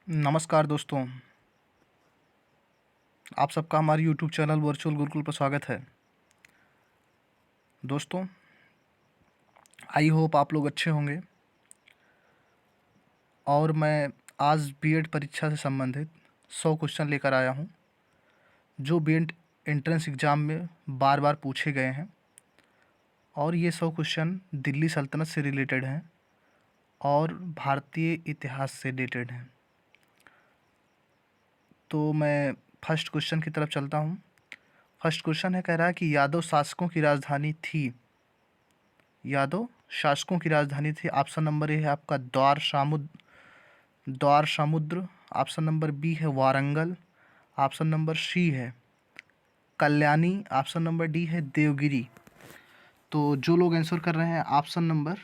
नमस्कार दोस्तों, आप सबका हमारे यूट्यूब चैनल वर्चुअल गुरुकुल पर स्वागत है। दोस्तों, आई होप आप लोग अच्छे होंगे। और मैं आज बीएड परीक्षा से संबंधित 100 क्वेश्चन लेकर आया हूं, जो बीएड एंट्रेंस एग्ज़ाम में बार बार पूछे गए हैं। और ये 100 क्वेश्चन दिल्ली सल्तनत से रिलेटेड हैं और भारतीय इतिहास से रिलेटेड हैं। तो मैं फर्स्ट क्वेश्चन की तरफ चलता हूं। फर्स्ट क्वेश्चन है, कह रहा है कि यादव शासकों की राजधानी थी। यादव शासकों की राजधानी थी। ऑप्शन नंबर ए है आपका द्वार समुद्र। ऑप्शन नंबर बी है वारंगल। ऑप्शन नंबर सी है कल्याणी। ऑप्शन नंबर डी है देवगिरी। तो जो लोग आंसर कर रहे हैं ऑप्शन नंबर,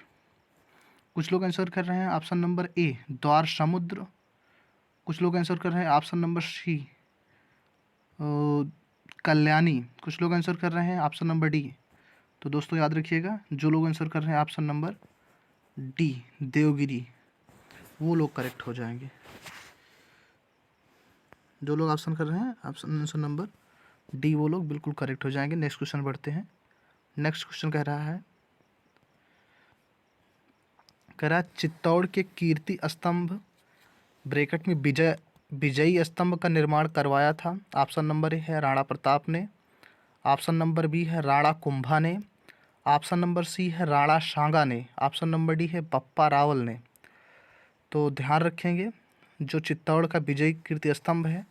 कुछ लोग आंसर कर रहे हैं ऑप्शन नंबर ए द्वार समुद्र, कुछ लोग आंसर कर रहे हैं ऑप्शन नंबर सी कल्याणी, कुछ लोग आंसर कर रहे हैं ऑप्शन नंबर डी। तो दोस्तों याद रखिएगा, जो लोग आंसर कर रहे हैं ऑप्शन नंबर डी देवगिरी, वो लोग करेक्ट हो जाएंगे। जो लोग ऑप्शन कर रहे हैं ऑप्शन आंसर नंबर डी, वो लोग बिल्कुल करेक्ट हो जाएंगे। नेक्स्ट क्वेश्चन बढ़ते हैं। नेक्स्ट क्वेश्चन कह रहा है चित्तौड़ के कीर्ति स्तंभ ब्रैकेट में विजयी स्तंभ का निर्माण करवाया था। ऑप्शन नंबर ए है राणा प्रताप ने। ऑप्शन नंबर बी है राणा कुंभा ने। ऑप्शन नंबर सी है राणा सांगा ने। ऑप्शन नंबर डी है बप्पा रावल ने। तो ध्यान रखेंगे, जो चित्तौड़ का विजयी कीर्ति स्तंभ है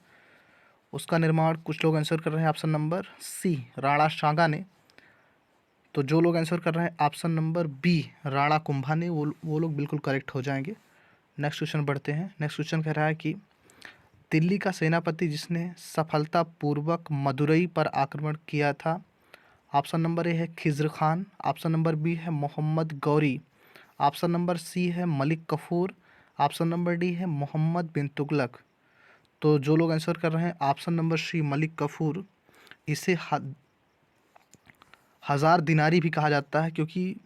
उसका निर्माण, कुछ लोग आंसर कर रहे हैं option number C Rana Sanga ने। तो जो लोग आंसर कर रहे हैं option number B Rana Kumbha ने, वो लोग बिल्कुल करेक्ट हो जाएंगे। नेक्स्ट क्वेश्चन बढ़ते हैं। नेक्स्ट क्वेश्चन कह रहा है कि दिल्ली का सेनापति जिसने सफलतापूर्वक मदुरई पर आक्रमण किया था। ऑप्शन नंबर ए है Khizr Khan. Option number B है Mohammad Ghori. Option number C है Malik Kafur. Option number D है मोहम्मद बिन तुगलक। तो जो लोग आंसर कर रहे हैं option number C Malik Kafur, इसे हज़ार दिनारी भी कहा जाता है, क्योंकि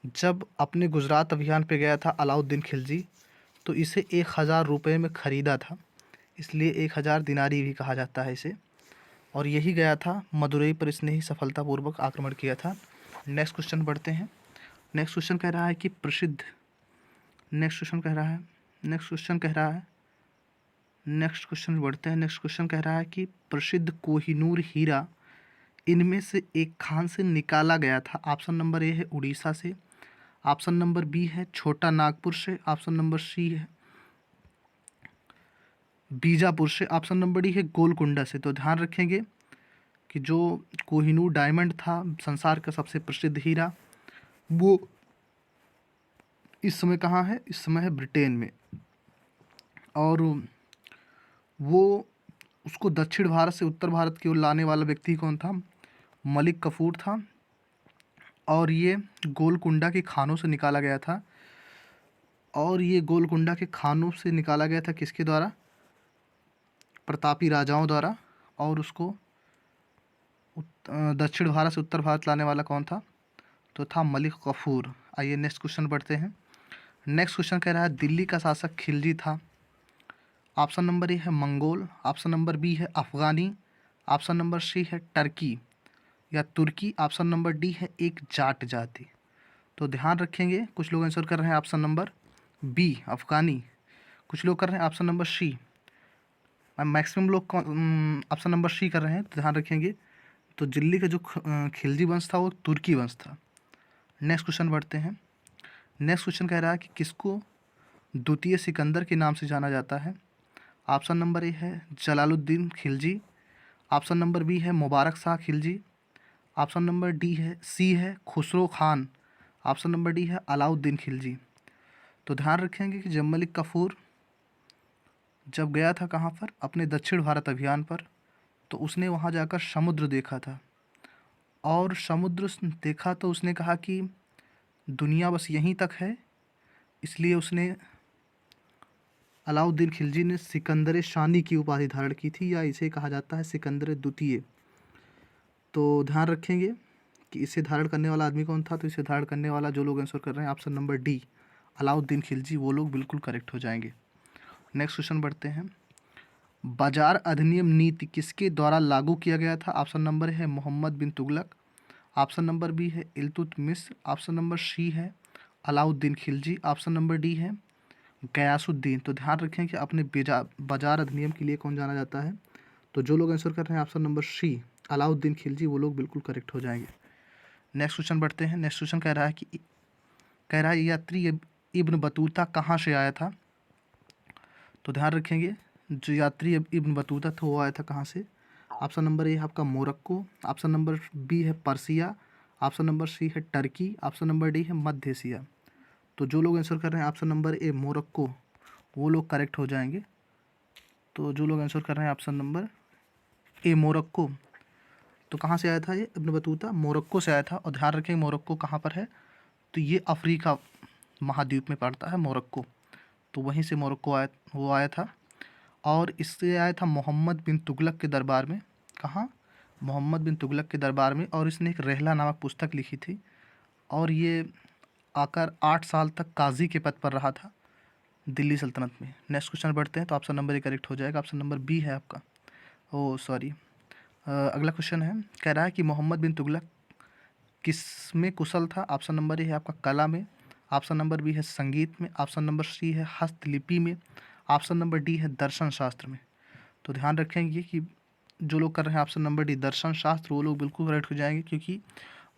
जब अपने गुजरात अभियान पे गया था अलाउद्दीन खिलजी, तो इसे 1000 रुपये में ख़रीदा था, इसलिए 1000 दिनारी भी कहा जाता है इसे। और यही गया था मदुरई पर, इसने ही सफलतापूर्वक आक्रमण किया था। नेक्स्ट क्वेश्चन बढ़ते हैं। नेक्स्ट क्वेश्चन कह रहा है कि प्रसिद्ध नेक्स्ट क्वेश्चन कह रहा है नेक्स्ट क्वेश्चन कह रहा है नेक्स्ट क्वेश्चन बढ़ते हैं। नेक्स्ट क्वेश्चन कह रहा है कि प्रसिद्ध कोहिनूर हीरा इनमें से एक खान से निकाला गया था। ऑप्शन नंबर ए है उड़ीसा से। ऑप्शन नंबर बी है छोटा नागपुर से। ऑप्शन नंबर सी है बीजापुर से। ऑप्शन नंबर डी है गोलकुंडा से। तो ध्यान रखेंगे कि जो कोहिनूर डायमंड था, संसार का सबसे प्रसिद्ध हीरा, वो इस समय कहाँ है? इस समय है ब्रिटेन में। और वो उसको दक्षिण भारत से उत्तर भारत की ओर लाने वाला व्यक्ति कौन था? मलिक कफूर था। और ये गोलकुंडा के खानों से निकाला गया था। और ये गोलकुंडा के खानों से निकाला गया था किसके द्वारा? प्रतापी राजाओं द्वारा। और उसको दक्षिण भारत से उत्तर भारत लाने वाला कौन था? तो था मलिक कफूर। आइए नेक्स्ट क्वेश्चन बढ़ते हैं। नेक्स्ट क्वेश्चन कह रहा है दिल्ली का शासक खिलजी था। ऑप्शन नंबर ए है मंगोल। ऑप्शन नंबर बी है अफ़गानी। ऑप्शन नंबर सी है टर्की या तुर्की। ऑप्शन नंबर डी है एक जाट जाति। तो ध्यान रखेंगे, कुछ लोग आंसर कर रहे हैं ऑप्शन नंबर बी अफ़गानी, कुछ लोग कर रहे हैं ऑप्शन नंबर सी, मैक्सिमम लोग ऑप्शन नंबर सी कर रहे हैं। तो ध्यान रखेंगे, तो दिल्ली का जो खिलजी वंश था वो तुर्की वंश था। नेक्स्ट क्वेश्चन बढ़ते हैं। नेक्स्ट क्वेश्चन कह रहा है कि किसको द्वितीय सिकंदर के नाम से जाना जाता है। ऑप्शन नंबर ए है Jalaluddin Khilji. Option number B है Mubarak Shah Khilji. Option number D है सी है Khusro Khan. Option number D है अलाउद्दीन खिलजी। तो ध्यान रखेंगे कि जब मलिक कफूर जब गया था कहाँ पर? अपने दक्षिण भारत अभियान पर, तो उसने वहाँ जाकर समुद्र देखा था। और समुद्र देखा तो उसने कहा कि दुनिया बस यहीं तक है, इसलिए उसने अलाउद्दीन खिलजी ने सिकंदर शानी की उपाधि धारण की थी, या इसे कहा जाता है सिकंदर द्वितीय। तो ध्यान रखेंगे कि इसे धारण करने वाला आदमी कौन था? तो इसे धारण करने वाला, जो लोग आंसर कर रहे हैं option number D Alauddin Khilji, वो लोग बिल्कुल करेक्ट हो जाएंगे। नेक्स्ट क्वेश्चन बढ़ते हैं। बाजार अधिनियम नीति किसके द्वारा लागू किया गया था? ऑप्शन नंबर है Mohammad bin Tughlaq, option number B है इल्तुतमिश, ऑप्शन नंबर सी है Alauddin Khilji, option number D है गयासुद्दीन। तो ध्यान रखें कि अपने बाजार अधिनियम के लिए कौन जाना जाता है? तो जो लोग आंसर कर रहे हैं option number C Alauddin Khilji, वो लोग बिल्कुल करेक्ट हो जाएंगे। नेक्स्ट क्वेश्चन बढ़ते हैं। नेक्स्ट क्वेश्चन कह रहा है यात्री इब्न बतूता कहाँ से आया था? तो ध्यान रखेंगे जो यात्री इब्न बतूता था वो आया था कहाँ से? ऑप्शन नंबर ए है आपका मोरक्को, ऑप्शन नंबर बी है पर्सिया, ऑप्शन नंबर सी है टर्की, ऑप्शन नंबर डी है मध्य एशिया। तो जो लोग आंसर कर रहे हैं ऑप्शन नंबर ए मोरक्को, वो लोग करेक्ट हो जाएंगे। तो जो लोग आंसर कर रहे हैं ऑप्शन नंबर ए मोरक्को, तो कहाँ से आया था ये इब्न बतूता? मोरक्को से आया था। और ध्यान रखें मोरक्को कहाँ पर है? तो ये अफ्रीका महाद्वीप में पड़ता है मोरक्को, तो वहीं से मोरक्को वो आया था। और इससे आया था मोहम्मद बिन तुगलक के दरबार में। कहाँ? मोहम्मद बिन तुगलक के दरबार में। और इसने एक रहला नामक पुस्तक लिखी थी और ये आकर 8 साल तक काजी के पद पर रहा था दिल्ली सल्तनत में। नेक्स्ट क्वेश्चन बढ़ते हैं। तो ऑप्शन नंबर ए करेक्ट हो जाएगा, ऑप्शन नंबर बी है आपका। ओ सॉरी, अगला क्वेश्चन है, कह रहा है कि मोहम्मद बिन तुगलक किस में कुशल था? ऑप्शन नंबर ए है आपका कला में, ऑप्शन नंबर बी है संगीत में, ऑप्शन नंबर सी है हस्तलिपि में, ऑप्शन नंबर डी है दर्शन शास्त्र में। तो ध्यान रखेंगे कि जो लोग कर रहे हैं ऑप्शन नंबर डी दर्शन शास्त्र, वो लोग बिल्कुल करेक्ट हो जाएंगे, क्योंकि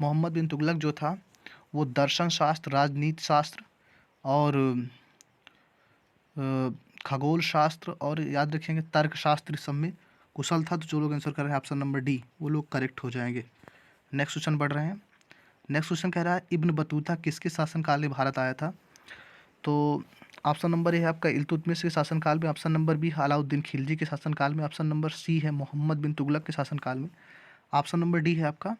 मोहम्मद बिन तुगलक जो था वो दर्शन शास्त्र, राजनीति शास्त्र और खगोल शास्त्र और याद रखेंगे तर्क शास्त्र सब में कुशल था। तो जो लोग आंसर कर रहे हैं ऑप्शन नंबर डी, वो लोग करेक्ट हो जाएंगे। नेक्स्ट क्वेश्चन बढ़ रहे हैं। नेक्स्ट क्वेश्चन कह रहा है इब्न बतूता किसके शासनकाल में भारत आया था? तो ऑप्शन नंबर ए है आपका इल्तुतमिश के शासनकाल में, option number B Alauddin Khilji के शासनकाल में, ऑप्शन नंबर सी है मोहम्मद बिन तुगलक के शासनकाल में, ऑप्शन नंबर डी है आपका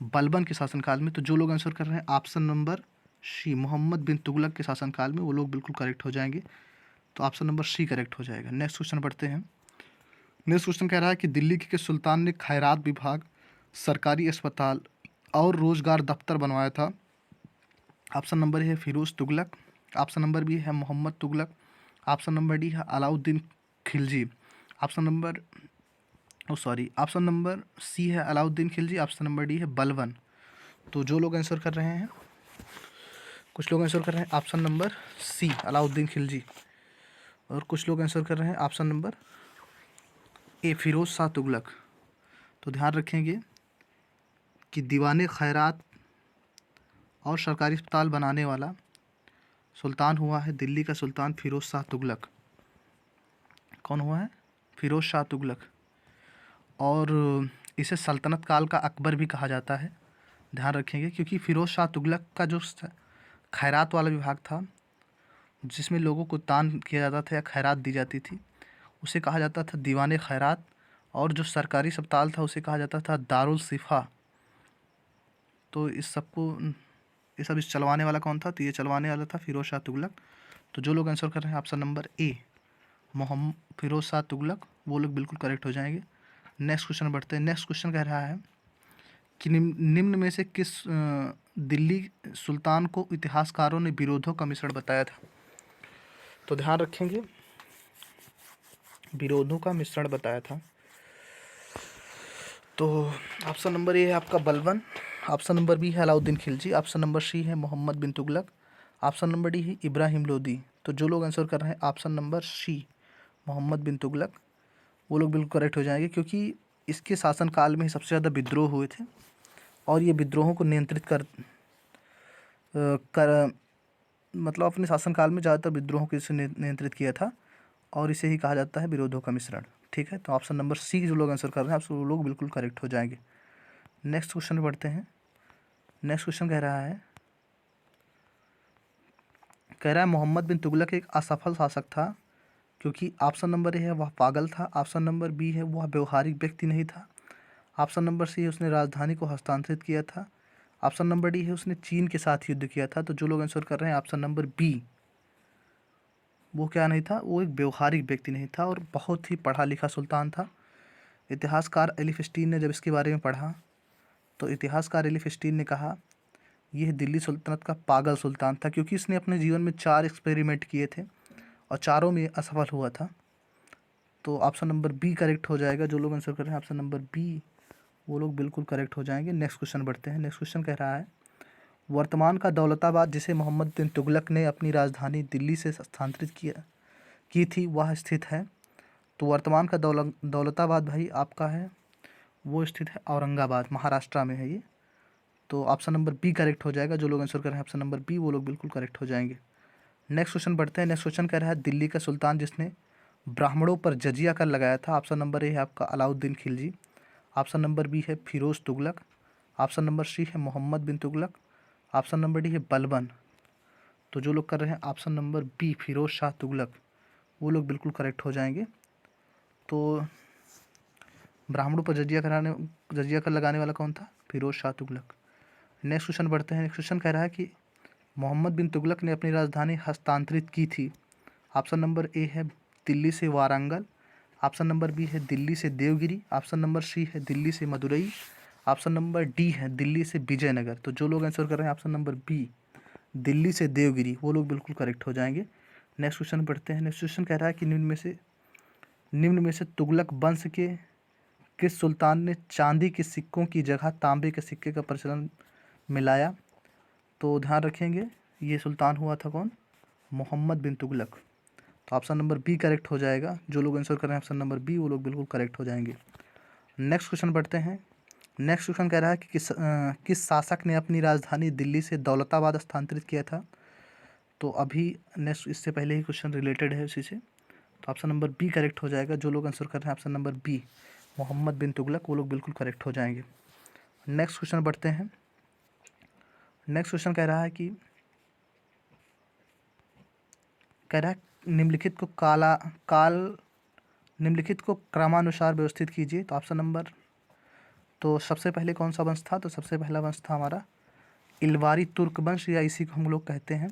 बलबन के शासनकाल में। तो जो लोग आंसर कर रहे हैं ऑप्शन नंबर सी मोहम्मद बिन तुगलक के शासनकाल में, वो लोग बिल्कुल करेक्ट हो जाएंगे। तो ऑप्शन नंबर सी करेक्ट हो जाएगा। नेक्स्ट क्वेश्चन बढ़ते हैं। नेक्स्ट क्वेश्चन कह रहा है कि दिल्ली के सुल्तान ने खैरात विभाग, सरकारी अस्पताल और रोजगार दफ्तर बनवाया था? ऑप्शन नंबर है Firoz Tughlaq, option number B है Mohammad Tughlaq, option number D है Alauddin Khilji, option number C है Alauddin Khilji, option number D है बलबन। तो जो लोग आंसर कर रहे हैं, कुछ लोग आंसर कर रहे हैं option number C Alauddin Khilji, और कुछ लोग आंसर कर रहे हैं option number A Firoz Shah Tughlaq. तो ध्यान रखेंगे कि दीवाने खैरात और सरकारी अस्पताल बनाने वाला सुल्तान हुआ है दिल्ली का सुल्तान फिरोज शाह तुगलक। कौन हुआ है? फिरोज शाह तुगलक। और इसे सल्तनत काल का अकबर भी कहा जाता है, ध्यान रखेंगे, क्योंकि फिरोज शाह तुगलक का जो खैरात वाला विभाग था जिसमें लोगों को दान किया जाता था या खैरात दी जाती थी, उसे कहा जाता था दीवाने खैरात। और जो सरकारी अस्पताल था उसे कहा जाता था दारुल सिफा। तो ये सब इस चलवाने वाला कौन था? तो ये चलवाने वाला था फिरोज शाह तुगलक। तो जो लोग आंसर कर रहे हैं option number A Mohammad Firoz Shah Tughlaq, वो लोग बिल्कुल करेक्ट हो जाएंगे। नेक्स्ट क्वेश्चन बढ़ते हैं। नेक्स्ट क्वेश्चन कह रहा है कि निम्न में से किस दिल्ली सुल्तान को इतिहासकारों ने विरोधों का मिश्रण बताया था? तो ध्यान रखेंगे विरोधों का मिश्रण बताया था। तो ऑप्शन नंबर ए है आपका बलबन, ऑप्शन नंबर बी है Alauddin Khilji, option number C है Mohammad bin Tughlaq, option number D है इब्राहिम लोदी। तो जो लोग आंसर कर रहे हैं ऑप्शन नंबर सी मोहम्मद बिन तुगलक, वो लोग बिल्कुल करेक्ट हो जाएंगे, क्योंकि इसके शासनकाल में ही सबसे ज़्यादा विद्रोह हुए थे और ये विद्रोहों को नियंत्रित कर मतलब अपने शासनकाल में ज़्यादातर विद्रोहों को इसे नियंत्रित किया था और इसे ही कहा जाता है विरोधों का मिश्रण। ठीक है, तो ऑप्शन नंबर सी जो लोग आंसर कर रहे हैं आप वो लोग बिल्कुल करेक्ट हो जाएंगे। नेक्स्ट क्वेश्चन बढ़ते हैं। नेक्स्ट क्वेश्चन कह रहा है मोहम्मद बिन तुगलक एक असफल शासक था, क्योंकि ऑप्शन नंबर ए है वह पागल था, ऑप्शन नंबर बी है वह व्यवहारिक व्यक्ति नहीं था, ऑप्शन नंबर सी है उसने राजधानी को हस्तांतरित किया था, ऑप्शन नंबर डी है उसने चीन के साथ युद्ध किया था। तो जो लोग आंसर कर रहे हैं ऑप्शन नंबर बी, वो क्या नहीं था, वो एक व्यवहारिक व्यक्ति नहीं था और बहुत ही पढ़ा लिखा सुल्तान था। इतिहासकार एलिफिस्टीन ने जब इसके बारे में पढ़ा तो इतिहासकार एलिफिस्टीन ने कहा यह दिल्ली सल्तनत का पागल सुल्तान था, क्योंकि इसने अपने जीवन में 4 एक्सपेरिमेंट किए थे और चारों में असफल हुआ था। तो ऑप्शन नंबर बी करेक्ट हो जाएगा। जो लोग आंसर कर रहे हैं ऑप्शन नंबर बी, वो लोग बिल्कुल करेक्ट हो जाएंगे। नेक्स्ट क्वेश्चन बढ़ते हैं। नेक्स्ट क्वेश्चन कह रहा है, वर्तमान का दौलताबाद जिसे मोहम्मद बिन तुगलक ने अपनी राजधानी दिल्ली से स्थानांतरित की थी, वह स्थित है। तो वर्तमान का दौलताबाद भाई आपका है, वो स्थित है औरंगाबाद, महाराष्ट्र में है ये। तो ऑप्शन नंबर बी करेक्ट हो जाएगा। जो लोग आंसर कर रहे हैं ऑप्शन नंबर बी, वो लोग बिल्कुल करेक्ट हो जाएंगे। नेक्स्ट क्वेश्चन बढ़ते हैं। नेक्स्ट क्वेश्चन कह रहा है, दिल्ली का सुल्तान जिसने ब्राह्मणों पर जजिया कर लगाया था। ऑप्शन नंबर ए है आपका Alauddin Khilji. Option number B है Firoz Tughlaq. Option number C है Mohammad bin Tughlaq. Option number D है बलबन। तो जो लोग कर रहे हैं option number B Firoz Shah Tughlaq, वो लोग बिल्कुल करेक्ट हो जाएंगे। तो ब्राह्मणों पर जजिया कर लगाने वाला कौन था? फिरोज शाह तुगलक। नेक्स्ट क्वेश्चन बढ़ते हैं। नेक्स्ट क्वेश्चन कह रहा है कि मोहम्मद बिन तुगलक ने अपनी राजधानी हस्तांतरित की थी। ऑप्शन नंबर ए है दिल्ली से वारंगल। ऑप्शन नंबर बी है दिल्ली से देवगिरी। ऑप्शन नंबर सी है दिल्ली से मदुरई। ऑप्शन नंबर डी है दिल्ली से विजयनगर। तो जो लोग आंसर कर रहे हैं ऑप्शन नंबर बी दिल्ली से देवगिरी, वो लोग बिल्कुल करेक्ट हो जाएंगे। नेक्स्ट क्वेश्चन पढ़ते हैं। नेक्स्ट क्वेश्चन कह रहा है कि निम्न में से तुगलक वंश के किस सुल्तान ने चांदी के सिक्कों की जगह तांबे के सिक्के का प्रचलन मिलाया? तो ध्यान रखेंगे, ये सुल्तान हुआ था कौन? मोहम्मद बिन तुगलक। तो ऑप्शन नंबर बी करेक्ट हो जाएगा। जो लोग आंसर कर रहे हैं ऑप्शन नंबर बी, वो लोग बिल्कुल करेक्ट हो जाएंगे। नेक्स्ट क्वेश्चन बढ़ते हैं। नेक्स्ट क्वेश्चन कह रहा है कि किस शासक ने अपनी राजधानी दिल्ली से दौलताबाद स्थानांतरित किया था? तो अभी नेक्स्ट इससे पहले ही क्वेश्चन रिलेटेड है उसी से। तो ऑप्शन नंबर बी करेक्ट हो जाएगा। जो लोग आंसर कर रहे हैं option number B Mohammad bin Tughlaq, वो लोग बिल्कुल करेक्ट हो जाएंगे। नेक्स्ट क्वेश्चन बढ़ते हैं। नेक्स्ट क्वेश्चन कह रहा है निम्नलिखित को क्रमानुसार व्यवस्थित कीजिए। तो ऑप्शन नंबर, तो सबसे पहले कौन सा वंश था? तो सबसे पहला वंश था हमारा इलवारी तुर्क वंश, या इसी को हम लोग कहते हैं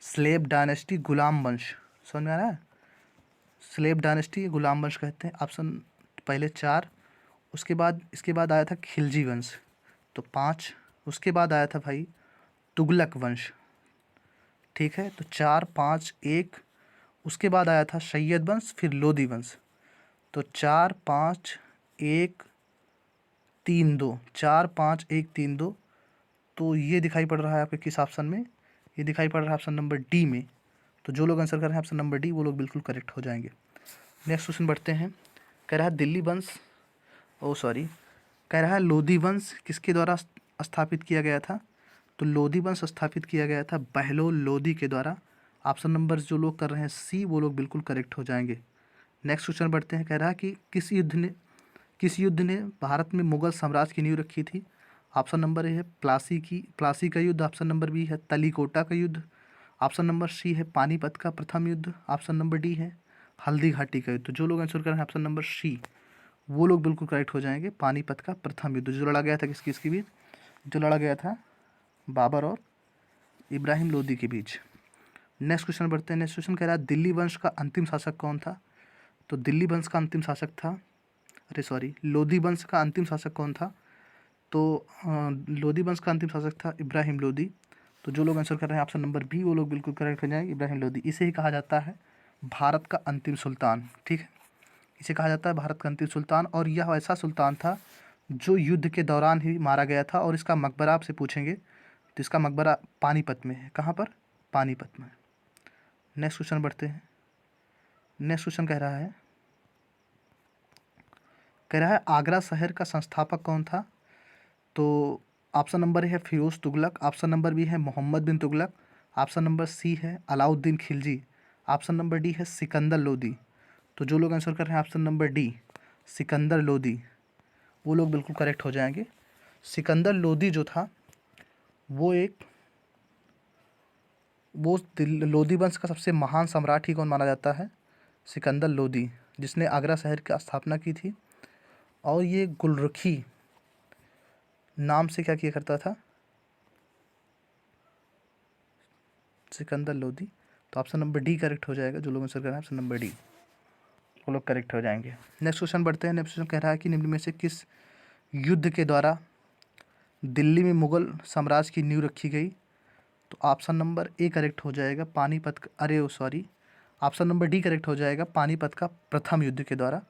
स्लेब डायनेस्टी, गुलाम वंश। समझ में आ रहा है? स्लेब डायनेस्टी, गुलाम वंश कहते हैं। ऑप्शन पहले 4, इसके बाद आया था खिलजी वंश, तो 5। उसके बाद आया था भाई तुगलक वंश, ठीक है, तो 4 5 1। उसके बाद आया था सैयद वंश, फिर लोदी वंश। तो 4 5 1 3 2, 4 5 1 3 2। तो ये दिखाई पड़ रहा है आपके किस ऑप्शन में? ये दिखाई पड़ रहा है ऑप्शन नंबर डी में। तो जो लोग आंसर कर रहे हैं ऑप्शन नंबर डी, वो लोग बिल्कुल करेक्ट हो जाएंगे। नेक्स्ट क्वेश्चन बढ़ते हैं। कह रहा है कह रहा है लोदी वंश किसके द्वारा स्थापित किया गया था? तो लोदी वंश स्थापित किया गया था बहलोल लोदी के द्वारा। ऑप्शन नंबर जो लोग कर रहे हैं सी, वो लोग बिल्कुल करेक्ट हो जाएंगे। नेक्स्ट क्वेश्चन बढ़ते हैं। कह रहा है कि किस युद्ध ने भारत में मुगल साम्राज्य की नींव रखी थी? ऑप्शन नंबर ए है प्लासी का युद्ध। ऑप्शन नंबर बी है तलीकोटा का युद्ध। ऑप्शन नंबर सी है पानीपत का प्रथम युद्ध। ऑप्शन नंबर डी है हल्दी घाटी का युद्ध। तो जो लोग आंसर कर रहे हैं ऑप्शन नंबर सी, वो लोग बिल्कुल करेक्ट हो जाएंगे। पानीपत का प्रथम युद्ध जो लड़ा गया था किसके बीच? जो लड़ा गया था बाबर और इब्राहिम लोदी के बीच। नेक्स्ट क्वेश्चन बढ़ते हैं। नेक्स्ट क्वेश्चन कह रहा है दिल्ली वंश का अंतिम शासक कौन था? तो दिल्ली वंश का अंतिम शासक था, लोदी वंश का अंतिम शासक कौन था? तो लोदी वंश का अंतिम शासक था इब्राहिम लोदी। तो जो लोग आंसर कर रहे हैं ऑप्शन नंबर बी, वो लोग बिल्कुल करेक्ट हो जाएंगे, इब्राहिम लोदी। इसे ही कहा जाता है भारत का अंतिम सुल्तान, ठीक है, इसे कहा जाता है भारत का अंतिम सुल्तान। और यह ऐसा सुल्तान था जो युद्ध के दौरान ही मारा गया था। और इसका मकबरा आपसे पूछेंगे तो इसका मकबरा पानीपत में है। कहाँ पर? पानीपत में। नेक्स्ट क्वेश्चन बढ़ते हैं। नेक्स्ट क्वेश्चन कह रहा है आगरा शहर का संस्थापक कौन था? तो ऑप्शन नंबर है Firoz Tughlaq. Option number B है Mohammad bin Tughlaq. Option number C है Alauddin Khilji. Option number D है सिकंदर लोदी। तो जो लोग आंसर कर रहे हैं option number D Sikandar Lodi, वो लोग बिल्कुल करेक्ट हो जाएंगे। सिकंदर लोदी जो था वो लोदी वंश का सबसे महान सम्राट ही कौन माना जाता है? सिकंदर लोदी, जिसने आगरा शहर की स्थापना की थी। और ये गुलरुखी नाम से क्या किया करता था? सिकंदर लोदी। तो ऑप्शन नंबर डी करेक्ट हो जाएगा। जो लोग आंसर कर रहे हैं ऑप्शन नंबर डी, वो लोग करेक्ट हो जाएंगे। नेक्स्ट क्वेश्चन बढ़ते हैं। नेक्स्ट क्वेश्चन कह रहा है कि निम्न में से किस युद्ध के द्वारा दिल्ली में मुगल साम्राज्य की नींव रखी गई? तो ऑप्शन नंबर ए करेक्ट हो जाएगा, ऑप्शन नंबर डी करेक्ट हो जाएगा, पानीपत का प्रथम युद्ध के द्वारा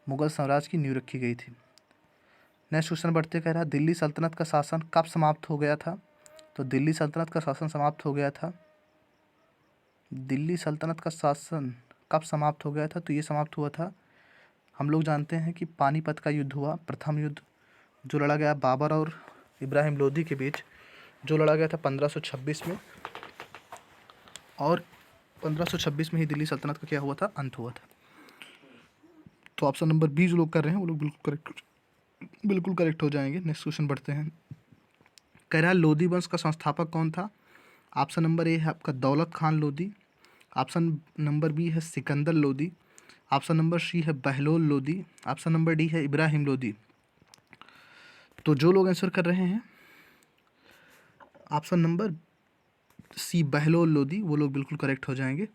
मुगल साम्राज्य की नींव रखी गई थी। नेक्स्ट क्वेश्चन बढ़ते कह रहा है दिल्ली सल्तनत का शासन कब समाप्त हो गया था। तो दिल्ली सल्तनत का शासन समाप्त हो गया था, दिल्ली सल्तनत का शासन कब समाप्त हो गया था, तो ये समाप्त हुआ था, हम लोग जानते हैं कि पानीपत का युद्ध हुआ, प्रथम युद्ध जो लड़ा गया बाबर और इब्राहिम लोदी के बीच, जो लड़ा गया था 1526 में, और 1526 में ही दिल्ली सल्तनत का क्या हुआ था, अंत हुआ था। तो ऑप्शन नंबर बी जो लोग कर रहे हैं वो लोग बिल्कुल करेक्ट हो जाएंगे। नेक्स्ट क्वेश्चन बढ़ते हैं। कह रहा है लोदी वंश का संस्थापक कौन था। ऑप्शन नंबर ए है आपका Daulat Khan Lodi, option number B है Sikandar Lodi, option number C है Bahlol Lodi, option number D है इब्राहिम लोदी। तो जो लोग आंसर कर रहे हैं option number C Bahlol Lodi, वो लोग बिल्कुल करेक्ट हो जाएंगे।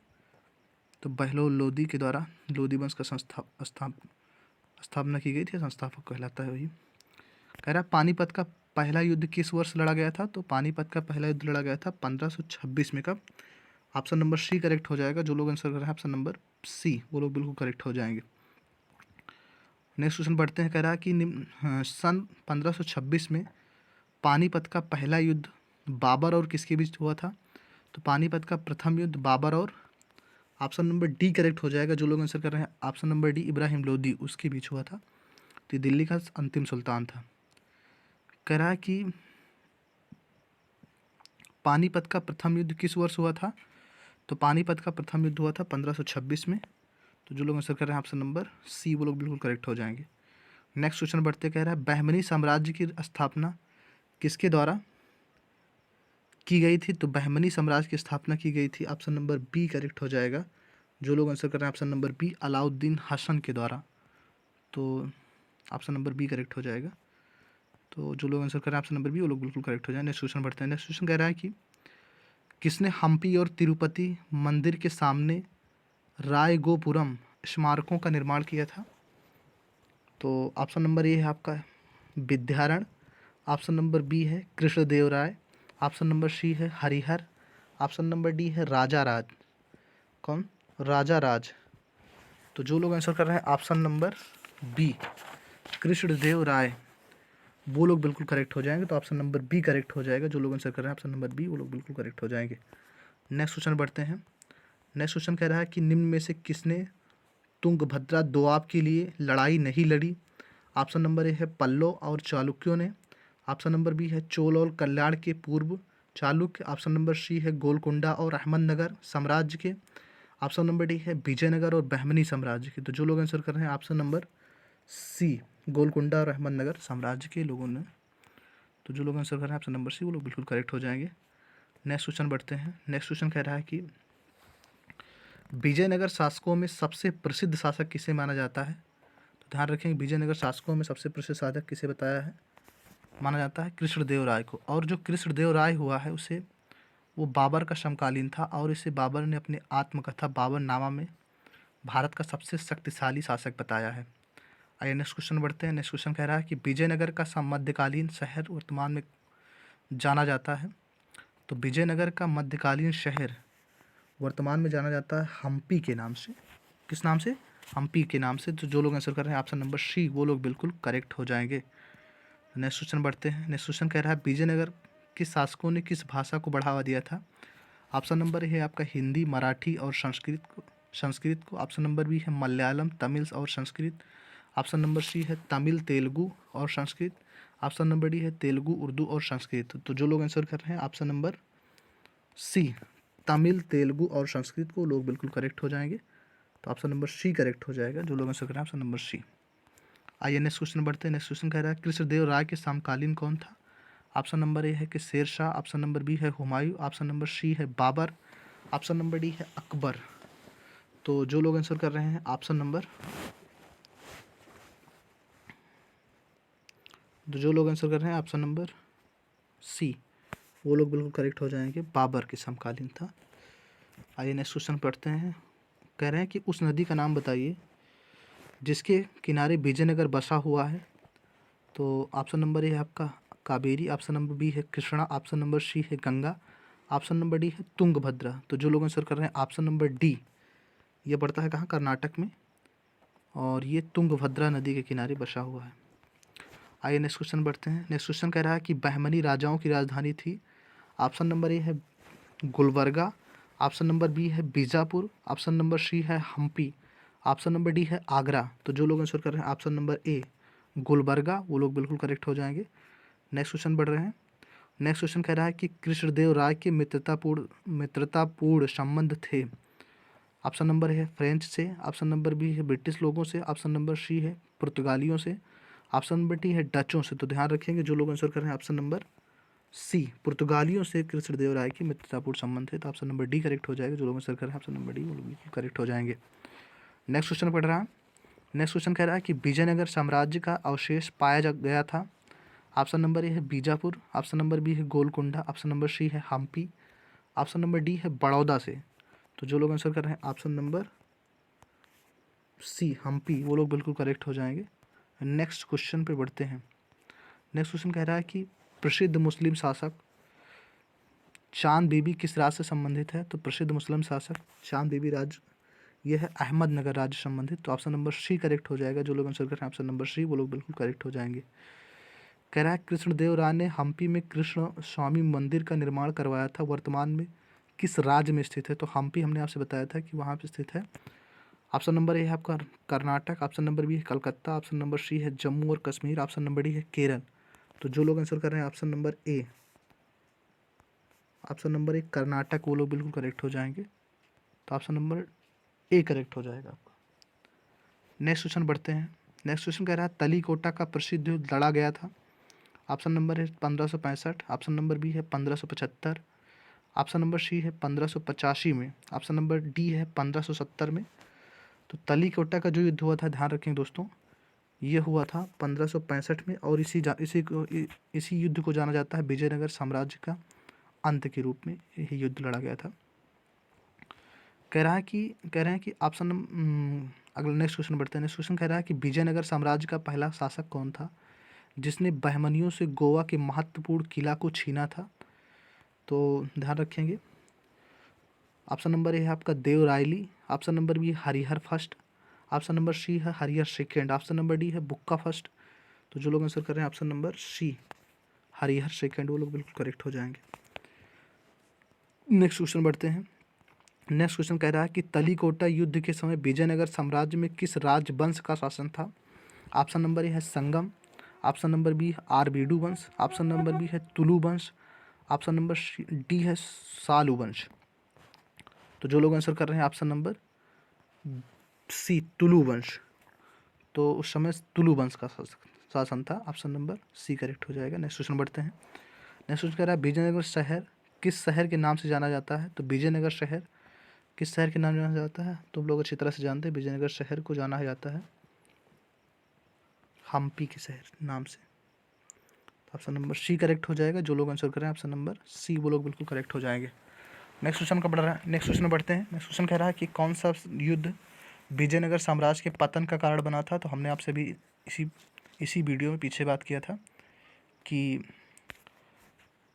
तो बहलोल लोदी के द्वारा लोदी वंश का स्थापना की गई थी, संस्थापक कहलाता है वही। कह रहा है पानीपत का पहला युद्ध किस वर्ष लड़ा गया था। तो पानीपत का पहला युद्ध लड़ा गया था 1526 में। कब। ऑप्शन नंबर सी करेक्ट हो जाएगा। जो लोग आंसर कर रहे हैं ऑप्शन नंबर सी, वो लोग बिल्कुल करेक्ट हो जाएंगे। नेक्स्ट क्वेश्चन बढ़ते हैं। कह रहा है कि सन 1526 में पानीपत का पहला युद्ध बाबर और किसके बीच हुआ था। तो पानीपत का प्रथम युद्ध बाबर और, ऑप्शन नंबर डी करेक्ट हो जाएगा। जो लोग आंसर कर रहे हैं option number D Ibrahim Lodi, उसके बीच हुआ था। तो ये दिल्ली का अंतिम सुल्तान था। कह रहा है कि पानीपत का प्रथम युद्ध किस वर्ष हुआ था। तो पानीपत का प्रथम युद्ध हुआ था 1526 में। तो जो लोग आंसर कर रहे हैं ऑप्शन नंबर सी, वो लोग बिल्कुल करेक्ट हो जाएंगे। नेक्स्ट क्वेश्चन बढ़ते कह रहा है बहमनी साम्राज्य की स्थापना किसके द्वारा की गई थी। तो बहमनी साम्राज्य की स्थापना की गई थी, ऑप्शन नंबर बी करेक्ट हो जाएगा। जो लोग आंसर कर रहे हैं option number B Alauddin Hasan के द्वारा। तो ऑप्शन नंबर बी करेक्ट हो जाएगा। तो जो लोग आंसर कर रहे हैं ऑप्शन नंबर बी, वो लोग बिल्कुल करेक्ट हो जाए। नेक्स्ट क्वेश्चन बढ़ते हैं। नेक्स्ट क्वेश्चन कह रहा है कि किसने हम्पी और तिरुपति मंदिर के सामने रायगोपुरम स्मारकों का निर्माण किया था। तो ऑप्शन नंबर ए है आपका विद्यारण, ऑप्शन नंबर बी है कृष्णदेव राय, ऑप्शन नंबर सी है हरिहर, ऑप्शन नंबर डी है राजा राज। कौन, राजा राज। तो जो लोग आंसर कर रहे हैं ऑप्शन नंबर बी कृष्णदेव राय, वो लोग बिल्कुल करेक्ट हो जाएंगे। तो ऑप्शन नंबर बी करेक्ट हो जाएगा। जो लोग आंसर कर रहे हैं ऑप्शन नंबर बी, वो लोग बिल्कुल करेक्ट हो जाएंगे। नेक्स्ट क्वेश्चन बढ़ते हैं। नेक्स्ट क्वेश्चन कह रहा है कि निम्न में से किसने तुंगभद्रा दोआब के लिए लड़ाई नहीं लड़ी। ऑप्शन नंबर ए है पल्लव और चालुक्यों ने, ऑप्शन नंबर बी है चोल और कल्याण के पूर्व चालुक्य, ऑप्शन नंबर सी है गोलकुंडा और अहमदनगर साम्राज्य के, ऑप्शन नंबर डी है विजयनगर और बहमनी साम्राज्य के। तो जो लोग आंसर कर रहे हैं ऑप्शन नंबर सी गोलकुंडा और अहमदनगर साम्राज्य के लोगों ने। तो जो लोग आंसर कर रहे हैं ऑप्शन नंबर सी, वो लोग बिल्कुल करेक्ट हो जाएंगे। नेक्स्ट क्वेश्चन बढ़ते हैं। नेक्स्ट क्वेश्चन कह रहा है कि विजयनगर शासकों में सबसे प्रसिद्ध शासक किसे माना जाता है। तो ध्यान रखें विजयनगर शासकों में सबसे प्रसिद्ध शासक किसे बताया है, माना जाता है कृष्णदेव राय को। और जो कृष्णदेव राय हुआ है उसे वो बाबर का समकालीन था, और इसे बाबर ने अपने आत्मकथा बाबरनामा में भारत का सबसे शक्तिशाली शासक बताया है। आइए नेक्स्ट क्वेश्चन बढ़ते हैं। नेक्स्ट क्वेश्चन कह रहा है कि विजयनगर का मध्यकालीन शहर वर्तमान में जाना जाता है। तो विजयनगर का मध्यकालीन शहर वर्तमान में जाना जाता है हम्पी के नाम से। किस नाम से, हम्पी के नाम से। तो जो लोग आंसर कर रहे हैं ऑप्शन नंबर सी, वो लोग बिल्कुल करेक्ट हो जाएंगे। नेक्स्ट क्वेश्चन बढ़ते हैं। नेक्स्ट क्वेश्चन कह रहा है विजयनगर के शासकों ने किस भाषा को बढ़ावा दिया था। ऑप्शन नंबर है आपका हिंदी, मराठी और संस्कृत को, ऑप्शन नंबर बी है मलयालम, तमिल और संस्कृत, ऑप्शन नंबर सी है तमिल, तेलुगु और संस्कृत, ऑप्शन नंबर डी है तेलुगु, उर्दू और संस्कृत। तो जो लोग आंसर कर रहे हैं option number C Tamil, Telugu और संस्कृत को, लोग बिल्कुल करेक्ट हो जाएंगे। तो ऑप्शन नंबर सी करेक्ट हो जाएगा। जो लोग आंसर कर रहे हैं ऑप्शन नंबर सी। आइए नेक्स्ट क्वेश्चन बढ़ते हैं। नेक्स्ट क्वेश्चन कह रहा है कृष्णदेव राय के समकालीन कौन था। ऑप्शन नंबर ए है कि Sher Shah, option number B है हुमायूं, ऑप्शन नंबर सी है बाबर, ऑप्शन नंबर डी है अकबर। तो जो लोग आंसर कर रहे हैं ऑप्शन नंबर, तो जो लोग आंसर कर रहे हैं ऑप्शन नंबर सी, वो लोग बिल्कुल करेक्ट हो जाएंगे। बाबर के समकालीन था। आइए नेक्स्ट क्वेश्चन पढ़ते हैं। कह रहे हैं कि उस नदी का नाम बताइए जिसके किनारे विजयनगर बसा हुआ है। तो ऑप्शन नंबर ए है आपका कावेरी, ऑप्शन नंबर बी है कृष्णा, ऑप्शन नंबर सी है गंगा, ऑप्शन नंबर डी है तुंगभद्रा। तो जो लोग आंसर कर रहे हैं ऑप्शन नंबर डी ये पड़ता है कहाँ, कर्नाटक में, और ये तुंगभद्रा नदी के किनारे बसा हुआ है। आइए नेक्स्ट क्वेश्चन बढ़ते हैं। नेक्स्ट क्वेश्चन कह रहा है कि बहमनी राजाओं की राजधानी थी। ऑप्शन नंबर ए है गुलबर्गा, ऑप्शन नंबर बी है बीजापुर, ऑप्शन नंबर सी है हम्पी, ऑप्शन नंबर डी है आगरा। तो जो लोग आंसर कर रहे हैं ऑप्शन नंबर ए गुलबर्गा, वो लोग बिल्कुल करेक्ट हो जाएंगे। नेक्स्ट क्वेश्चन बढ़ रहे हैं। नेक्स्ट क्वेश्चन कह रहा है कि कृष्णदेव राय के मित्रतापूर्ण संबंध थे। ऑप्शन नंबर है फ्रेंच से, ऑप्शन नंबर बी है ब्रिटिश लोगों से, ऑप्शन नंबर सी है पुर्तगालियों से, ऑप्शन नंबर डी है डचों से। तो ध्यान रखेंगे जो लोग आंसर कर रहे हैं ऑप्शन नंबर सी पुर्तगालियों से कृष्णदेव राय की मित्रतापूर्ण संबंध है। तो ऑप्शन नंबर डी करेक्ट हो जाएगा। जो लोग आंसर कर रहे हैं ऑप्शन नंबर डी, वो लोग बिल्कुल करेक्ट हो जाएंगे। नेक्स्ट क्वेश्चन पढ़ रहा है। नेक्स्ट क्वेश्चन कह रहा है कि विजयनगर साम्राज्य का अवशेष पाया गया था। ऑप्शन नंबर ए है बीजापुर, ऑप्शन नंबर बी है गोलकुंडा, ऑप्शन नंबर सी है हम्पी, ऑप्शन नंबर डी है बड़ौदा से। तो जो लोग आंसर कर रहे हैं ऑप्शन नंबर सी हम्पी, वो लोग बिल्कुल करेक्ट हो जाएंगे। नेक्स्ट क्वेश्चन पे बढ़ते हैं। नेक्स्ट क्वेश्चन कह रहा है कि प्रसिद्ध मुस्लिम शासक चांद बीबी किस राज्य से संबंधित है। तो प्रसिद्ध मुस्लिम शासक चांद बीबी राज्य, यह है अहमदनगर राज्य संबंधित। तो ऑप्शन नंबर सी करेक्ट हो जाएगा। जो लोग आंसर कर रहे हैं ऑप्शन नंबर सी, वो लोग बिल्कुल करेक्ट हो जाएंगे। कह रहा है कृष्णदेव राय ने हम्पी में कृष्ण स्वामी मंदिर का निर्माण करवाया था, वर्तमान में किस राज्य में स्थित है। तो हम्पी हमने आपसे बताया था कि वहाँ पे स्थित है। ऑप्शन नंबर ए है आपका कर्नाटक, ऑप्शन नंबर बी है कलकत्ता, ऑप्शन नंबर सी है जम्मू और कश्मीर, ऑप्शन नंबर डी है केरल। तो जो लोग आंसर कर रहे हैं ऑप्शन नंबर ए, ऑप्शन नंबर ए कर्नाटक, वो लोग बिल्कुल करेक्ट हो जाएंगे। तो ऑप्शन नंबर ए करेक्ट हो जाएगा आपका। नेक्स्ट क्वेश्चन बढ़ते हैं। नेक्स्ट क्वेश्चन कह रहा है तलीकोटा का प्रसिद्ध युद्ध लड़ा गया था। ऑप्शन नंबर है 1565, ऑप्शन नंबर बी है 1575, ऑप्शन नंबर सी है 1585 में, ऑप्शन नंबर डी है 1570 में। तो तलीकोटा का जो युद्ध हुआ था, ध्यान रखें दोस्तों, ये हुआ था 1565 में, और इसी युद्ध को जाना जाता है विजयनगर साम्राज्य का अंत के रूप में। यही युद्ध लड़ा गया था। कह रहे हैं कि अगला नेक्स्ट क्वेश्चन बढ़ते हैं। नेक्स्ट क्वेश्चन कह रहा है कि विजयनगर साम्राज्य का पहला शासक कौन था जिसने बहमनियों से गोवा के महत्वपूर्ण किला को छीना था। तो ध्यान रखेंगे ऑप्शन नंबर ए है आपका Dev Rayali, option number B Harihara first, option number C है Harihara second, option number D है बुक्का फर्स्ट। तो जो लोग आंसर कर रहे हैं option number C Harihar second, वो लोग बिल्कुल करेक्ट हो जाएंगे। नेक्स्ट क्वेश्चन बढ़ते हैं। नेक्स्ट क्वेश्चन कह रहा है कि तलीकोटा युद्ध के समय विजयनगर साम्राज्य में किस राजवंश का शासन था। ऑप्शन नंबर ए है संगम, ऑप्शन नंबर बी है आरबीडू वंश, ऑप्शन नंबर बी है तुलु वंश, ऑप्शन नंबर डी है सालू वंश। तो जो लोग आंसर कर रहे हैं ऑप्शन नंबर सी तुलु वंश, तो उस समय तुलु वंश का शासन था। ऑप्शन नंबर सी करेक्ट हो जाएगा। नेक्स्ट क्वेश्चन बढ़ते हैं। नेक्स्ट क्वेश्चन कह रहा है विजयनगर शहर किस शहर के नाम से जाना जाता है। तो विजयनगर शहर किस शहर के नाम जाना जाता है, तुम लोग अच्छी तरह से जानते हैं। विजयनगर शहर को जाना जाता है हम्पी के शहर नाम से। तो ऑप्शन नंबर सी करेक्ट हो जाएगा। जो लोग आंसर कर रहे हैं ऑप्शन नंबर सी, वो लोग बिल्कुल करेक्ट हो जाएंगे। नेक्स्ट क्वेश्चन का बढ़ रहा है। नेक्स्ट क्वेश्चन में बढ़ते हैं। नेक्स्ट क्वेश्चन कह रहा है कि कौन सा युद्ध विजयनगर साम्राज्य के पतन का कारण बना था। तो हमने आपसे भी इसी वीडियो में पीछे बात किया था कि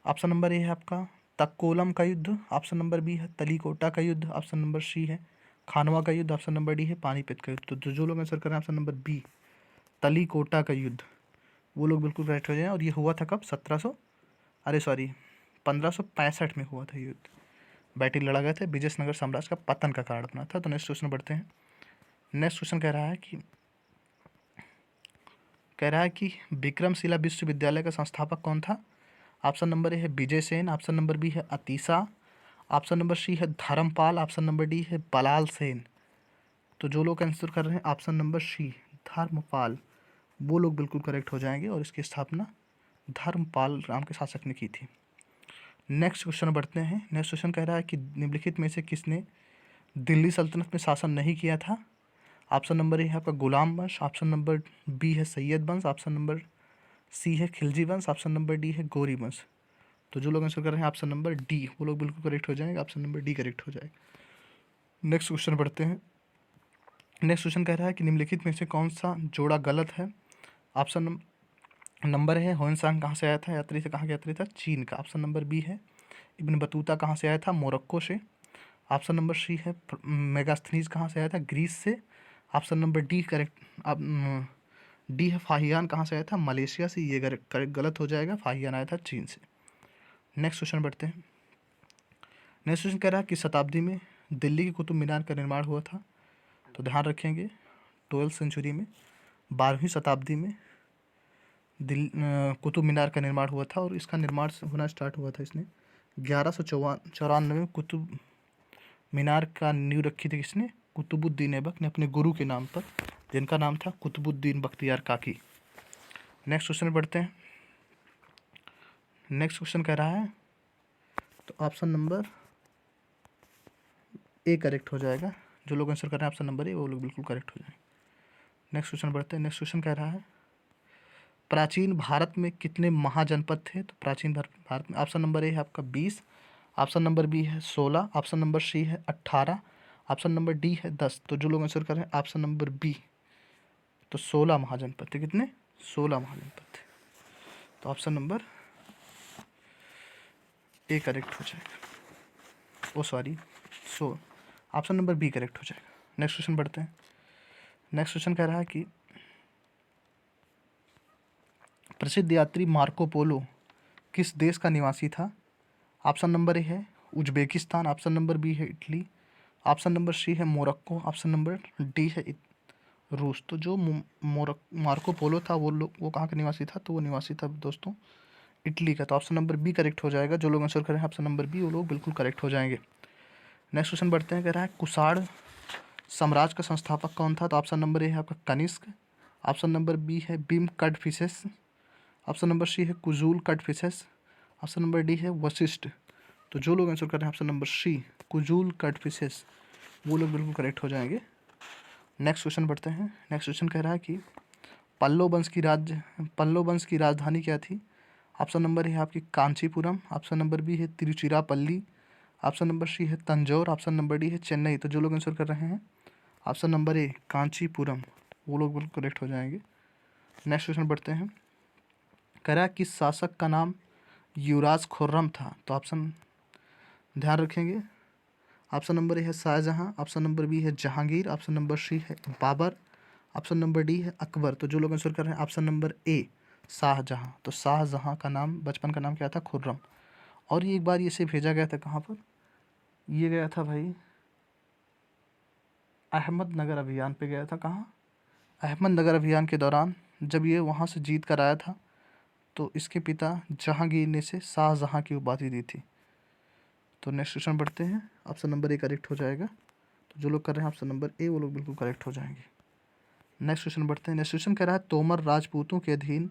ऑप्शन नंबर ए है आपका तक्कोलम का युद्ध, ऑप्शन नंबर बी है तलीकोटा का युद्ध, ऑप्शन नंबर सी है खानवा का युद्ध, ऑप्शन नंबर डी है पानीपत का युद्ध। तो जो लोग आंसर कर रहे हैं ऑप्शन नंबर बी तलीकोटा का युद्ध, वो लोग बिल्कुल करेक्ट हो जाए। और ये हुआ था कब 1565 में हुआ था युद्ध। बैटल लड़ा गया था, विजयनगर साम्राज्य का पतन का कारण बना था। तो नेक्स्ट क्वेश्चन बढ़ते हैं। नेक्स्ट क्वेश्चन कह रहा है कि विक्रमशिला विश्वविद्यालय का संस्थापक कौन था। ऑप्शन नंबर ए है Vijay Sen, option number B है अतीसा, ऑप्शन नंबर सी है धर्मपाल, ऑप्शन नंबर डी है बलाल सेन। तो जो लोग आंसर कर रहे हैं ऑप्शन नंबर सी धर्मपाल, वो लोग बिल्कुल करेक्ट हो जाएंगे। और इसकी स्थापना धर्मपाल नाम के शासक ने की थी। नेक्स्ट क्वेश्चन बढ़ते हैं। नेक्स्ट क्वेश्चन कह रहा है कि निम्नलिखित में से किसने दिल्ली सल्तनत में शासन नहीं किया था। ऑप्शन नंबर ए है आपका गुलाम वंश, ऑप्शन नंबर बी है सैयद वंश, ऑप्शन नंबर सी है खिलजी वंश, ऑप्शन नंबर डी है गौरी वंश। तो जो लोग आंसर कर रहे हैं ऑप्शन नंबर डी, वो लोग बिल्कुल करेक्ट हो जाएंगे। ऑप्शन नंबर डी करेक्ट हो जाएगा। नेक्स्ट क्वेश्चन बढ़ते हैं। नेक्स्ट क्वेश्चन कह रहा है कि निम्नलिखित में से कौन सा जोड़ा गलत है। ऑप्शन नंबर है होनसांग कहाँ से आया था, यात्री से कहाँ का यात्री था, चीन का। ऑप्शन नंबर बी है इब्न बतूता कहाँ से आया था, मोरक्को से। ऑप्शन नंबर सी है मेगास्थनीज कहाँ से आया था? ग्रीस से। Option number D correct. अब डी है फाहियान कहाँ से आया था? मलेशिया से। ये करेक्ट गलत हो जाएगा, फाहियान आया था चीन से। नेक्स्ट क्वेश्चन बढ़ते हैं। नेक्स्ट क्वेश्चन कह रहा है कि शताब्दी में दिल्ली की कुतुब मीनार का निर्माण हुआ था? तो ध्यान रखेंगे 12वीं सेंचुरी में, 12वीं शताब्दी में कुतुब मीनार का निर्माण हुआ था। और इसका निर्माण होना स्टार्ट हुआ था इसने 1194 में। कुतुब मीनार का नींव रखी थी किसने? कुतुबुद्दीन ऐबक ने अपने गुरु के नाम पर, जिनका नाम था कुतुबुद्दीन बख्तियार काकी। नेक्स्ट क्वेश्चन बढ़ते हैं। नेक्स्ट क्वेश्चन कह रहा है, तो ऑप्शन नंबर ए करेक्ट हो जाएगा। जो लोग आंसर कर रहे हैं ऑप्शन नंबर ए, वो लोग बिल्कुल करेक्ट हो जाएंगे। नेक्स्ट क्वेश्चन बढ़ते हैं। नेक्स्ट क्वेश्चन कह रहा है, प्राचीन भारत में कितने महाजनपद थे? तो प्राचीन भारत में ऑप्शन नंबर ए है आपका 20, ऑप्शन नंबर बी है 16, ऑप्शन नंबर सी है 18, ऑप्शन नंबर डी है 10। तो जो लोग आंसर कर रहे हैं ऑप्शन नंबर बी, तो 16 महाजनपद थे। कितने? 16 महाजनपद थे। तो ऑप्शन नंबर ए करेक्ट हो जाएगा। Oh sorry, option number B correct हो जाएगा। नेक्स्ट क्वेश्चन बढ़ते हैं। नेक्स्ट क्वेश्चन कह रहा है कि प्रसिद्ध यात्री मार्को पोलो किस देश का निवासी था? ऑप्शन नंबर ए है उज्बेकिस्तान, ऑप्शन नंबर बी है इटली, ऑप्शन नंबर सी है मोरक्को, ऑप्शन नंबर डी है रूस। तो जो मार्को पोलो था वो कहाँ का निवासी था? तो वो निवासी था दोस्तों इटली का। तो ऑप्शन नंबर बी करेक्ट हो जाएगा। जो लोग आंसर करें ऑप्शन नंबर बी, वो लोग बिल्कुल करेक्ट हो जाएंगे। नेक्स्ट क्वेश्चन बढ़ते हैं। कह रहा है कुषाण साम्राज्य का संस्थापक कौन था? तो ऑप्शन नंबर ए है आपका कनिष्क, ऑप्शन नंबर बी है Bhim Kadphises, option number C है Kujul Kadphises, option number D है वशिष्ठ। तो जो लोग आंसर कर रहे हैं option number C Kujul Kadphises, वो लोग बिल्कुल करेक्ट हो जाएंगे। नेक्स्ट क्वेश्चन बढ़ते हैं। नेक्स्ट क्वेश्चन कह रहा है कि पल्लव वंश की राजधानी क्या थी? ऑप्शन नंबर ए है आपकी कांचीपुरम, ऑप्शन नंबर बी है तिरुचिरापल्ली, ऑप्शन नंबर सी है तंजौर, ऑप्शन नंबर डी है चेन्नई। तो जो लोग आंसर कर रहे हैं ऑप्शन नंबर ए कांचीपुरम, वो लोग बिल्कुल करेक्ट हो जाएंगे। नेक्स्ट क्वेश्चन बढ़ते हैं। कह रहा है किस शासक का नाम युवराज खुर्रम था? तो ऑप्शन ध्यान रखेंगे। ऑप्शन नंबर ए है शाहजहां, ऑप्शन नंबर बी है जहांगीर, ऑप्शन नंबर सी है बाबर, ऑप्शन नंबर डी है अकबर। तो जो लोग आंसर कर रहे हैं ऑप्शन नंबर ए शाहजहां। तो शाहजहां का नाम, बचपन का नाम क्या था? खुर्रम। और ये एक बार इसे भेजा गया था कहाँ पर? ये गया था भाई अहमदनगर अभियान पे गया था। कहाँ? अहमदनगर अभियान के दौरान जब ये वहाँ से जीत कर आया था, तो इसके पिता जहांगीर ने इसे शाहजहां की उपाधि दी थी। तो नेक्स्ट क्वेश्चन बढ़ते हैं। ऑप्शन नंबर ए करेक्ट हो जाएगा। तो जो लोग कर रहे हैं ऑप्शन नंबर ए, वो लोग बिल्कुल करेक्ट हो जाएंगे। नेक्स्ट क्वेश्चन बढ़ते हैं। नेक्स्ट क्वेश्चन कह रहा है तोमर राजपूतों के अधीन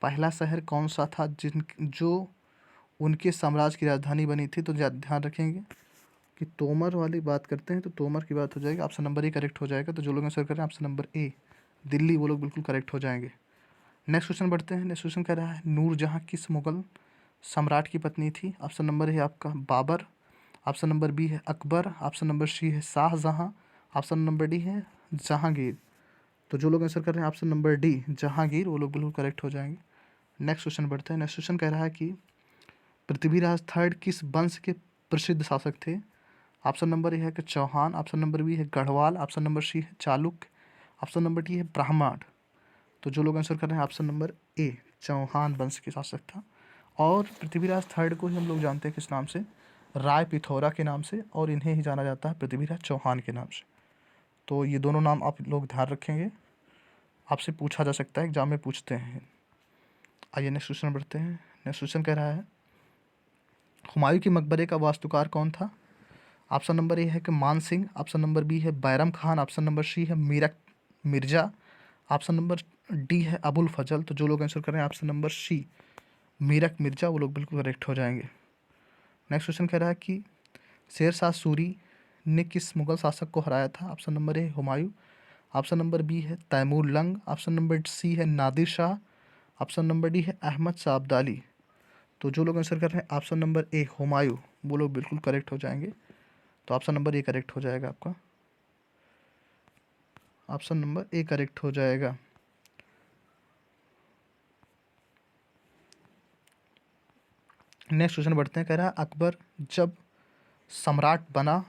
पहला शहर कौन सा था जो उनके साम्राज्य की राजधानी बनी थी? तो ध्यान रखेंगे कि तोमर वाली बात करते हैं तो तोमर की बात हो जाएगी। ऑप्शन नंबर ए करेक्ट हो जाएगा। तो जो लोग आंसर कर रहे हैं ऑप्शन नंबर ए दिल्ली, वो लोग बिल्कुल करेक्ट हो जाएंगे। नेक्स्ट क्वेश्चन बढ़ते हैं। नेक्स्ट क्वेश्चन कह रहा है नूरजहां किस मुगल सम्राट की पत्नी थी? ऑप्शन नंबर है आपका बाबर, ऑप्शन नंबर बी है अकबर, ऑप्शन नंबर सी है शाहजहां, ऑप्शन नंबर डी है जहांगीर। तो जो लोग आंसर कर रहे हैं ऑप्शन नंबर डी जहांगीर, वो लोग बिल्कुल करेक्ट हो जाएंगे। नेक्स्ट क्वेश्चन बढ़ते हैं। नेक्स्ट क्वेश्चन कह रहा है कि पृथ्वीराज थर्ड किस वंश के प्रसिद्ध शासक थे? ऑप्शन नंबर ए है कि चौहान, ऑप्शन नंबर बी है गढ़वाल, ऑप्शन नंबर सी है चालुक्य, ऑप्शन नंबर डी है ब्राह्मण। तो जो लोग आंसर कर रहे हैं ऑप्शन नंबर ए चौहान वंश के शासक था। और पृथ्वीराज थर्ड को ही हम लोग जानते हैं किस नाम से? राय पिथौरा के नाम से, और इन्हें ही जाना जाता है पृथ्वीराज चौहान के नाम से। तो ये दोनों नाम आप लोग ध्यान रखेंगे, आपसे पूछा जा सकता है, एग्जाम में पूछते हैं। आइए नेक्स्ट क्वेश्चन बढ़ते हैं। नेक्स्ट क्वेश्चन कह रहा है हुमायूं के मकबरे का वास्तुकार कौन था? ऑप्शन नंबर ए है कि मान सिंह, ऑप्शन नंबर बी है Bairam Khan, option number C है मिर्जा, ऑप्शन नंबर डी है अबुल फजल। तो जो लोग आंसर कर रहे हैं ऑप्शन नंबर सी मीरक मिर्जा, वो लोग बिल्कुल करेक्ट हो जाएंगे। नेक्स्ट क्वेश्चन कह रहा है कि शेर शाह सूरी ने किस मुगल शासक को हराया था? Option number A Humayun, option number B है Timur Lang, option number C है Nadir Shah, option number D है अहमद शाह अब्दाली। तो जो लोग आंसर कर रहे हैं ऑप्शन नंबर ए हुमायूं, वो लोग बिल्कुल करेक्ट हो जाएंगे। तो ऑप्शन नंबर ए करेक्ट हो जाएगा आपका। ऑप्शन नंबर ए करेक्ट हो जाएगा। नेक्स्ट क्वेश्चन बढ़ते हैं। कह रहा है अकबर जब सम्राट बना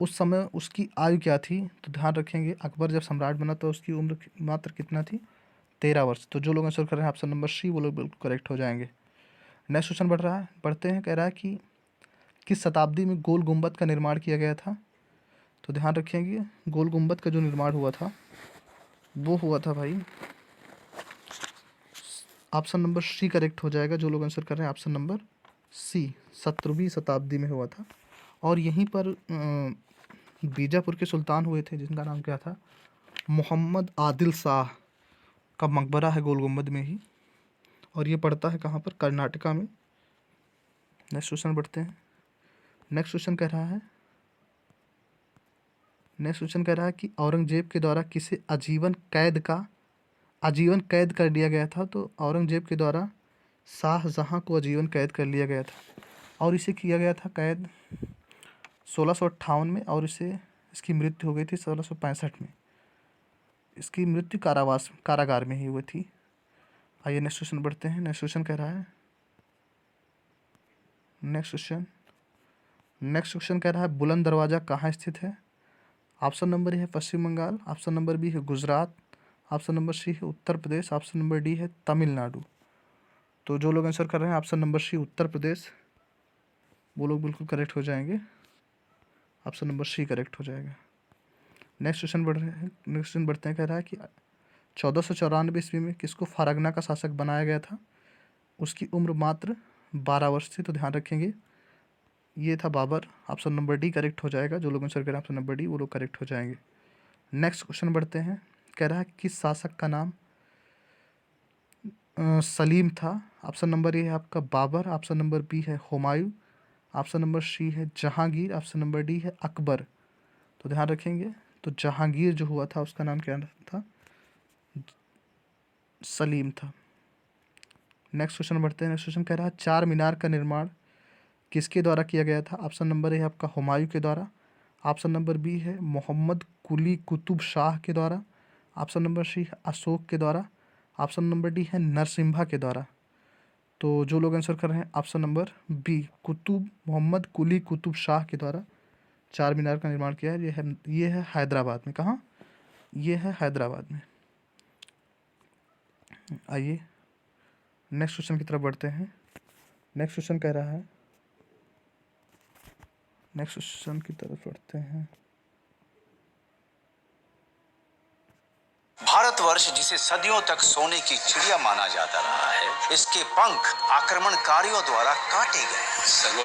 उस समय उसकी आयु क्या थी? तो ध्यान रखेंगे अकबर जब सम्राट बना तो उसकी उम्र मात्र कितना थी? 13 वर्ष। तो जो लोग आंसर कर रहे हैं ऑप्शन नंबर सी वो लोग बिल्कुल करेक्ट हो जाएंगे। नेक्स्ट क्वेश्चन बढ़ते हैं। कह रहा है कि किस शताब्दी में गोल गुंबद का निर्माण किया गया था? तो ध्यान रखेंगे गोल गुंबद का जो निर्माण हुआ था वो हुआ था भाई, ऑप्शन नंबर सी करेक्ट हो जाएगा। जो लोग आंसर कर रहे हैं ऑप्शन नंबर सी, 17वीं शताब्दी में हुआ था। और यहीं पर बीजापुर के सुल्तान हुए थे जिनका नाम क्या था? मोहम्मद आदिल शाह का मकबरा है गोल गुंबद में ही, और ये पड़ता है कहाँ पर? कर्नाटका में। नेक्स्ट क्वेश्चन बढ़ते हैं। नेक्स्ट क्वेश्चन कह रहा है कि औरंगजेब के द्वारा किसे आजीवन कैद कर दिया गया था? तो औरंगजेब के द्वारा शाहजहां को आजीवन कैद कर लिया गया था, और इसे किया गया था कैद 1658 में, और इसकी मृत्यु हो गई थी 1665 में। इसकी मृत्यु कारागार में ही हुई थी। आइए नेक्स्ट क्वेश्चन बढ़ते हैं। नेक्स्ट क्वेश्चन कह रहा है बुलंद दरवाज़ा कहाँ स्थित है? ऑप्शन नंबर ए है पश्चिम बंगाल, ऑप्शन नंबर बी है गुजरात, ऑप्शन नंबर सी है Uttar Pradesh, option number D है तमिलनाडु। तो जो लोग आंसर कर रहे हैं ऑप्शन नंबर सी उत्तर प्रदेश वो लोग बिल्कुल करेक्ट हो जाएंगे। ऑप्शन नंबर सी करेक्ट हो जाएगा। नेक्स्ट क्वेश्चन बढ़ते हैं। कह रहा है कि 1494 ईस्वी में किसको फारगना का शासक बनाया गया था? उसकी उम्र मात्र 12 वर्ष थी। तो ध्यान रखेंगे ये था Babar. Option number D correct हो जाएगा। जो लोग आंसर करें ऑप्शन नंबर डी वो लोग करेक्ट हो जाएंगे। नेक्स्ट क्वेश्चन बढ़ते हैं। कह रहा है किस शासक का नाम सलीम था? ऑप्शन नंबर ए है आपका बाबर, ऑप्शन नंबर बी है हुमायूं, ऑप्शन नंबर सी है जहांगीर, ऑप्शन नंबर डी है अकबर। तो ध्यान रखेंगे तो जहांगीर जो हुआ था उसका नाम क्या था? सलीम था। नेक्स्ट क्वेश्चन बढ़ते हैं। नेक्स्ट क्वेश्चन कह रहा है चार मीनार का निर्माण किसके द्वारा किया गया था? ऑप्शन नंबर ए है आपका हुमायूं के द्वारा, ऑप्शन नंबर बी है मोहम्मद कुली कुतुब शाह के द्वारा, ऑप्शन नंबर सी है अशोक के द्वारा, ऑप्शन नंबर डी है नरसिम्हा के द्वारा। तो जो लोग आंसर कर रहे हैं ऑप्शन नंबर बी मोहम्मद कुली कुतुब शाह के द्वारा चार मीनार का निर्माण किया है। ये है हैदराबाद में। कहाँ? ये है हैदराबाद में। आइए नेक्स्ट क्वेश्चन की तरफ बढ़ते हैं। नेक्स्ट क्वेश्चन कह रहा है भारतवर्ष जिसे सदियों तक सोने की चिड़िया माना जाता रहा है, इसके पंख आक्रमणकारियों द्वारा काटे गए।